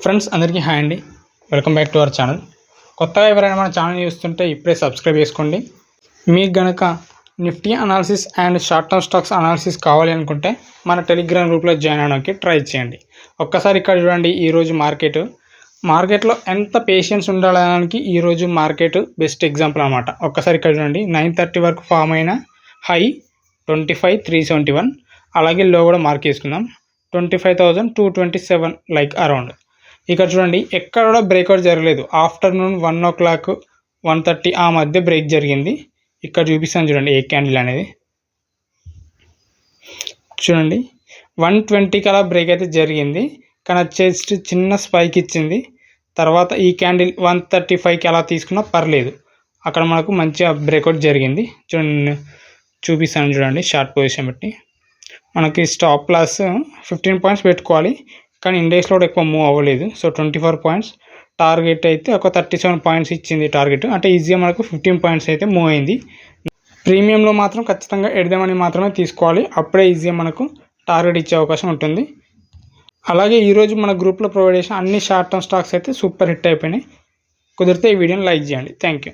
Friends అందరికీ hi అండి, welcome back to our channel. కొత్తగా ఎవరైనా మన ఛానల్ చూస్తుంటే ఇప్పుడే సబ్స్క్రైబ్ చేసుకోండి. మీకు గనక Nifty analysis and short term stocks analysis కావాలి అనుకుంటే మన టెలిగ్రామ్ గ్రూప్లో జాయిన్ అవడానికి ట్రై చేయండి. ఒక్కసారి ఇక్కడ చూడండి, ఈరోజు మార్కెట్లో ఎంత పేషెన్స్ ఉండాలనడానికి ఈరోజు మార్కెట్ బెస్ట్ ఎగ్జాంపుల్ అనమాట. ఒక్కసారి ఇక్కడ చూడండి, 9:30 వరకు ఫామ్ అయిన హై 25,371, అలాగే లో కూడా మార్క్ చేసుకుందాం 25,227 లైక్ అరౌండ్. ఇక్కడ చూడండి, ఎక్కడ కూడా బ్రేక్అవుట్ జరగలేదు. ఆఫ్టర్నూన్ 1 o'clock 1:30 ఆ మధ్య బ్రేక్ జరిగింది. ఇక్కడ చూపిస్తాను చూడండి, ఏ క్యాండిల్ అనేది చూడండి 120 అలా బ్రేక్ అయితే జరిగింది, కానీ వచ్చేసి చిన్న స్పైక్ ఇచ్చింది. తర్వాత ఈ క్యాండిల్ 135కి అలా తీసుకున్నా పర్లేదు, అక్కడ మనకు మంచిగా బ్రేక్అవుట్ జరిగింది. చూడండి చూపిస్తాను చూడండి, షార్ట్ పొజిషన్ బట్టి మనకి స్టాప్ లాస్ 15 పాయింట్స్ పెట్టుకోవాలి, కానీ ఇండెక్స్లో కూడా ఎక్కువ మూవ్ అవ్వలేదు. సో 24 పాయింట్స్ టార్గెట్ అయితే ఒక 37 పాయింట్స్ ఇచ్చింది టార్గెట్, అంటే ఈజీగా మనకు 15 పాయింట్స్ అయితే మూవ్ అయింది. ప్రీమియంలో మాత్రం ఖచ్చితంగా ఎడదామని మాత్రమే తీసుకోవాలి, అప్పుడే ఈజీగా మనకు టార్గెట్ ఇచ్చే అవకాశం ఉంటుంది. అలాగే ఈరోజు మన గ్రూప్లో ప్రొవైడ్ చేసిన అన్ని షార్ట్ టర్మ్ స్టాక్స్ అయితే సూపర్ హిట్ అయిపోయినాయి. కుదిరితే ఈ వీడియోని లైక్ చేయండి. Thank you.